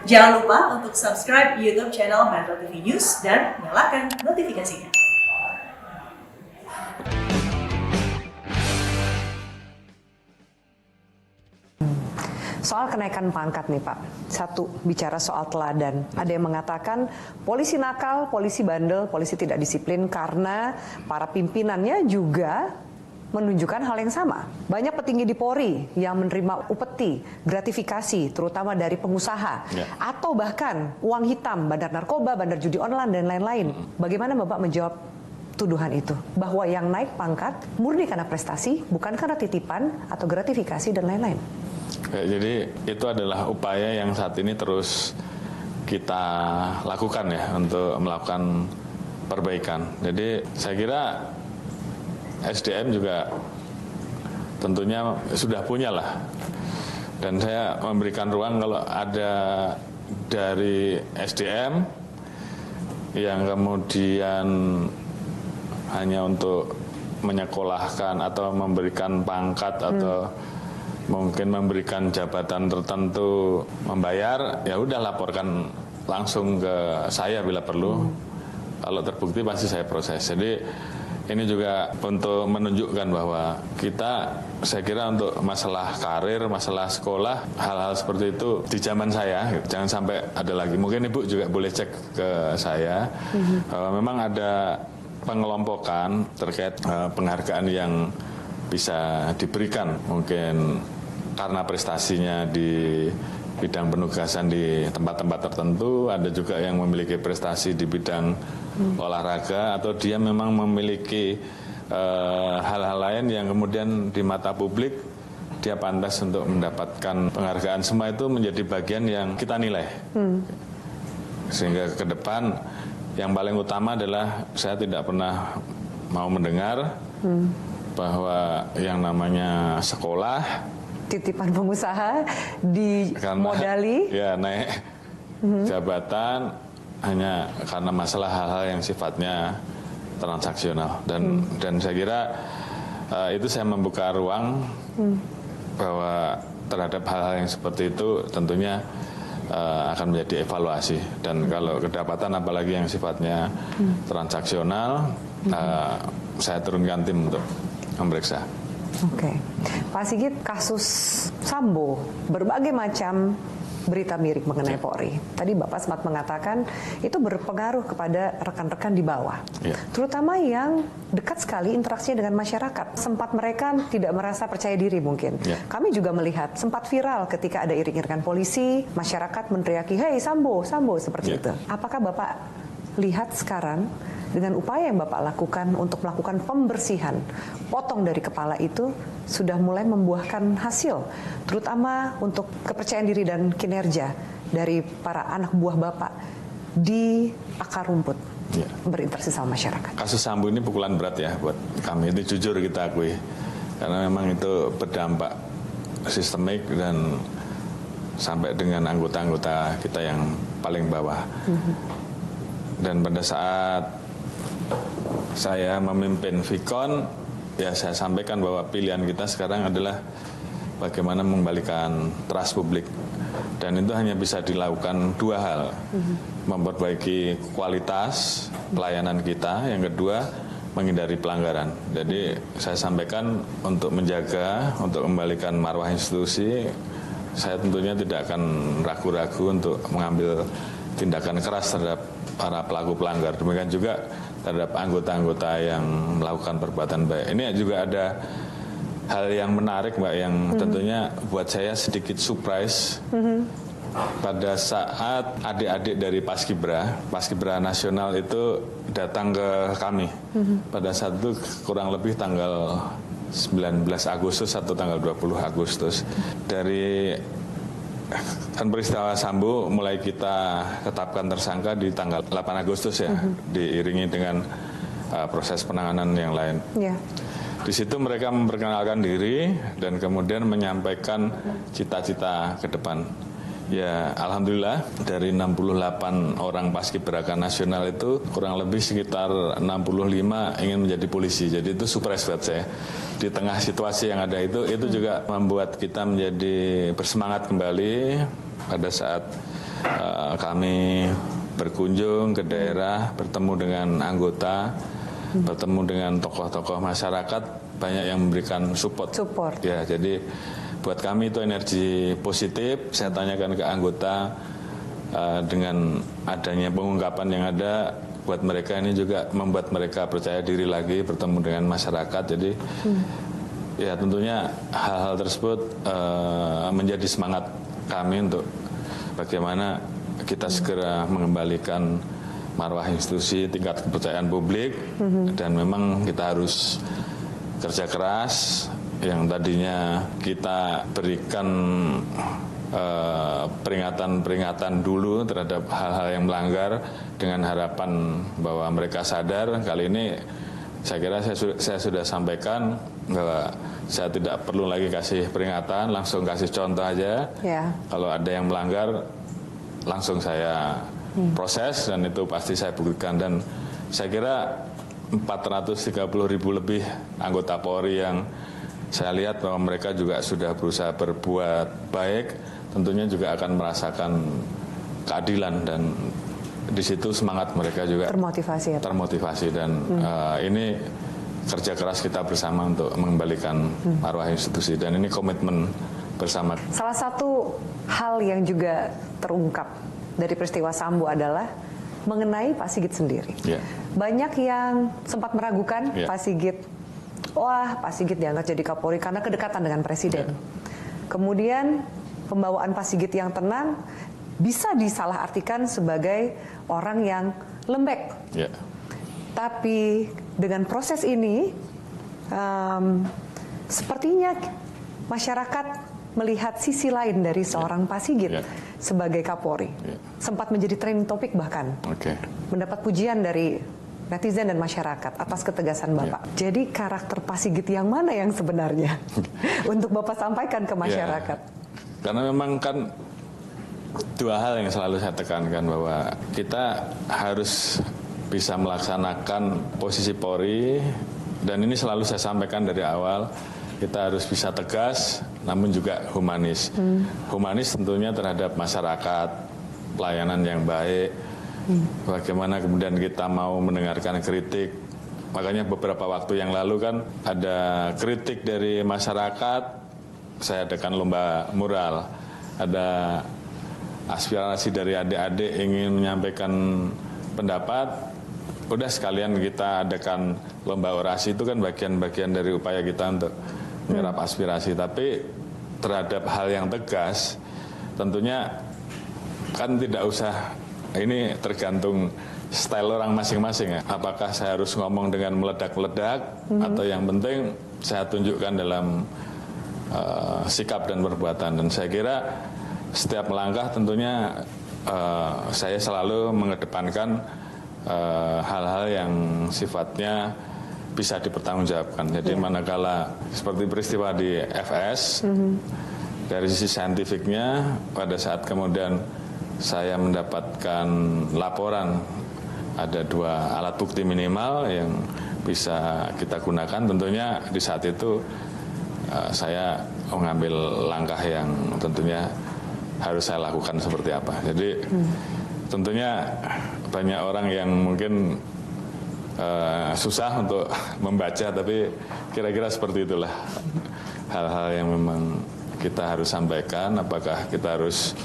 Jangan lupa untuk subscribe YouTube channel Metro TV News dan nyalakan notifikasinya. Soal kenaikan pangkat nih Pak, satu bicara soal teladan. Ada yang mengatakan polisi nakal, polisi bandel, polisi tidak disiplin karena para pimpinannya juga menunjukkan hal yang sama. Banyak petinggi di Polri yang menerima upeti, gratifikasi, terutama dari pengusaha, atau bahkan uang hitam, bandar narkoba, bandar judi online, dan lain-lain. Bagaimana Bapak menjawab tuduhan itu? Bahwa yang naik pangkat murni karena prestasi, bukan karena titipan atau gratifikasi dan lain-lain. Jadi itu adalah upaya yang saat ini terus kita lakukan ya untuk melakukan perbaikan. Jadi saya kira SDM juga tentunya sudah punya lah. Dan saya memberikan ruang kalau ada dari SDM yang kemudian hanya untuk menyekolahkan atau memberikan pangkat atau mungkin memberikan jabatan tertentu membayar, ya udah laporkan langsung ke saya bila perlu. Kalau terbukti pasti saya proses. Jadi ini juga untuk menunjukkan bahwa kita, saya kira untuk masalah karir, masalah sekolah, hal-hal seperti itu di zaman saya jangan sampai ada lagi. Mungkin Ibu juga boleh cek ke saya bahwa memang ada pengelompokan terkait penghargaan yang bisa diberikan mungkin karena prestasinya di bidang penugasan di tempat-tempat tertentu, ada juga yang memiliki prestasi di bidang olahraga, atau dia memang memiliki hal-hal lain yang kemudian di mata publik dia pantas untuk mendapatkan penghargaan. Semua itu menjadi bagian yang kita nilai. Sehingga ke depan yang paling utama adalah saya tidak pernah mau mendengar bahwa yang namanya sekolah titipan pengusaha dimodali ya naik jabatan hanya karena masalah hal-hal yang sifatnya transaksional, dan saya kira itu saya membuka ruang bahwa terhadap hal-hal yang seperti itu tentunya akan menjadi evaluasi, dan kalau kedapatan apalagi yang sifatnya transaksional, saya turunkan tim untuk memeriksa. Oke, Pak Sigit, kasus Sambo, berbagai macam berita miring mengenai Polri. Tadi Bapak sempat mengatakan itu berpengaruh kepada rekan-rekan di bawah, terutama yang dekat sekali interaksinya dengan masyarakat. Sempat mereka tidak merasa percaya diri mungkin. Kami juga melihat sempat viral ketika ada iring-iringan polisi, masyarakat meneriaki, "Hei Sambo, Sambo," seperti itu. Apakah Bapak lihat sekarang dengan upaya yang Bapak lakukan untuk melakukan pembersihan potong dari kepala itu sudah mulai membuahkan hasil, terutama untuk kepercayaan diri dan kinerja dari para anak buah Bapak di akar rumput berinteraksi sama masyarakat? Kasus Sambo ini pukulan berat ya buat kami, itu jujur kita akui, karena memang itu berdampak sistemik dan sampai dengan anggota-anggota kita yang paling bawah. Dan pada saat saya memimpin Vicon, ya saya sampaikan bahwa pilihan kita sekarang adalah bagaimana mengembalikan trust publik, dan itu hanya bisa dilakukan dua hal: memperbaiki kualitas pelayanan kita, yang kedua menghindari pelanggaran. Jadi saya sampaikan untuk menjaga, untuk kembalikan marwah institusi, saya tentunya tidak akan ragu-ragu untuk mengambil tindakan keras terhadap para pelaku pelanggar. Demikian juga terhadap anggota-anggota yang melakukan perbuatan baik. Ini juga ada hal yang menarik, Mbak, yang tentunya buat saya sedikit surprise. Pada saat adik-adik dari Paskibra Nasional itu datang ke kami, pada saat itu kurang lebih tanggal 19 Agustus atau tanggal 20 Agustus. Dari kan peristiwa Sambo mulai kita tetapkan tersangka di tanggal 8 Agustus ya, diiringi dengan proses penanganan yang lain. Di situ mereka memperkenalkan diri dan kemudian menyampaikan cita-cita ke depan. Ya, alhamdulillah dari 68 orang Paskibraka Nasional itu kurang lebih sekitar 65 ingin menjadi polisi. Jadi itu surprise buat saya. Di tengah situasi yang ada itu juga membuat kita menjadi bersemangat kembali pada saat kami berkunjung ke daerah, bertemu dengan anggota, bertemu dengan tokoh-tokoh masyarakat, banyak yang memberikan support. Ya, jadi buat kami itu energi positif. Saya tanyakan ke anggota, dengan adanya pengungkapan yang ada, buat mereka ini juga membuat mereka percaya diri lagi bertemu dengan masyarakat. Jadi ya tentunya hal-hal tersebut menjadi semangat kami untuk bagaimana kita segera mengembalikan marwah institusi, tingkat kepercayaan publik, dan memang kita harus kerja keras. Yang tadinya kita berikan peringatan-peringatan dulu terhadap hal-hal yang melanggar dengan harapan bahwa mereka sadar. Kali ini saya kira saya sudah sampaikan bahwa saya tidak perlu lagi kasih peringatan, langsung kasih contoh aja. Kalau ada yang melanggar, langsung saya proses, dan itu pasti saya buktikan. Dan saya kira 430.000 lebih anggota Polri yang saya lihat bahwa mereka juga sudah berusaha berbuat baik, tentunya juga akan merasakan keadilan, dan di situ semangat mereka juga termotivasi, dan ini kerja keras kita bersama untuk mengembalikan marwah institusi, dan ini komitmen bersama. Salah satu hal yang juga terungkap dari peristiwa Sambo adalah mengenai Pak Sigit sendiri. Banyak yang sempat meragukan Pak Sigit. Wah, Pak Sigit diangkat jadi Kapolri karena kedekatan dengan Presiden. Kemudian pembawaan Pak Sigit yang tenang bisa disalahartikan sebagai orang yang lembek. Tapi dengan proses ini, sepertinya masyarakat melihat sisi lain dari seorang Pak Sigit sebagai Kapolri. Sempat menjadi trending topik bahkan. Mendapat pujian dari netizen dan masyarakat atas ketegasan Bapak. Jadi karakter Pak Sigit yang mana yang sebenarnya untuk Bapak sampaikan ke masyarakat? Karena memang kan dua hal yang selalu saya tekankan, bahwa kita harus bisa melaksanakan posisi Polri, dan ini selalu saya sampaikan dari awal, kita harus bisa tegas namun juga humanis. Humanis tentunya terhadap masyarakat, pelayanan yang baik, bagaimana kemudian kita mau mendengarkan kritik. Makanya beberapa waktu yang lalu kan ada kritik dari masyarakat, saya adakan lomba mural. Ada aspirasi dari adik-adik ingin menyampaikan pendapat, udah sekalian kita adakan lomba orasi. Itu kan bagian-bagian dari upaya kita untuk menyerap aspirasi. Tapi terhadap hal yang tegas, tentunya kan tidak usah. Ini tergantung style orang masing-masing ya. Apakah saya harus ngomong dengan meledak-meledak, atau yang penting saya tunjukkan dalam sikap dan perbuatan. Dan saya kira setiap melangkah tentunya saya selalu mengedepankan hal-hal yang sifatnya bisa dipertanggungjawabkan. Jadi manakala seperti peristiwa di FS, dari sisi saintifiknya, pada saat kemudian saya mendapatkan laporan ada 2 alat bukti minimal yang bisa kita gunakan, tentunya di saat itu saya mengambil langkah yang tentunya harus saya lakukan seperti apa. Jadi tentunya banyak orang yang mungkin susah untuk membaca, tapi kira-kira seperti itulah hal-hal yang memang kita harus sampaikan. Apakah kita harus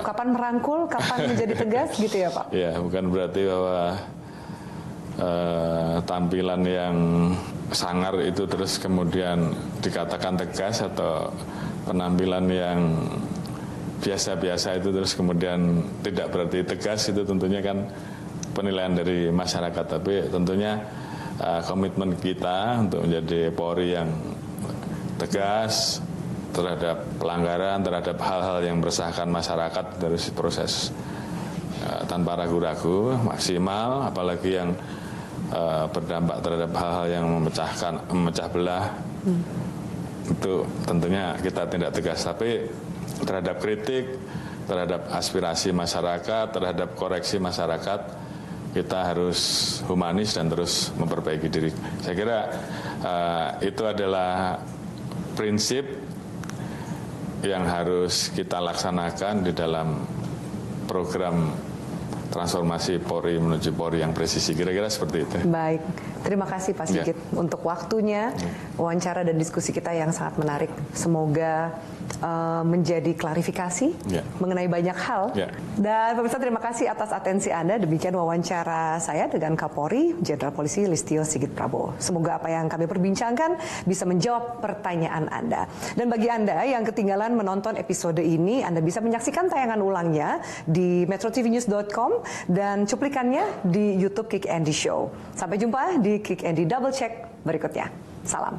kapan merangkul, kapan menjadi tegas gitu ya Pak? Ya, bukan berarti bahwa tampilan yang sangar itu terus kemudian dikatakan tegas, atau penampilan yang biasa-biasa itu terus kemudian tidak berarti tegas. Itu tentunya kan penilaian dari masyarakat. Tapi tentunya komitmen kita untuk menjadi Polri yang tegas terhadap pelanggaran, terhadap hal-hal yang meresahkan masyarakat dari proses tanpa ragu-ragu, maksimal, apalagi yang berdampak terhadap hal-hal yang memecah belah. Itu tentunya kita tindak tegas. Tapi terhadap kritik, terhadap aspirasi masyarakat, terhadap koreksi masyarakat, kita harus humanis dan terus memperbaiki diri. Saya kira itu adalah prinsip yang harus kita laksanakan di dalam program transformasi Polri menuju Polri yang presisi. Kira-kira seperti itu. Baik, terima kasih Pak Sigit untuk waktunya, wawancara dan diskusi kita yang sangat menarik. Semoga menjadi klarifikasi mengenai banyak hal. Dan pemirsa, terima kasih atas atensi Anda. Demikian wawancara saya dengan Kapolri Jenderal Polisi Listio Sigit Prabowo. Semoga apa yang kami perbincangkan bisa menjawab pertanyaan Anda. Dan bagi Anda yang ketinggalan menonton episode ini, Anda bisa menyaksikan tayangan ulangnya di metrotvnews.com dan cuplikannya di YouTube Kick Andy Show. Sampai jumpa di Kick Andy Double Check berikutnya. Salam.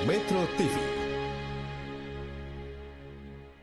Metro TV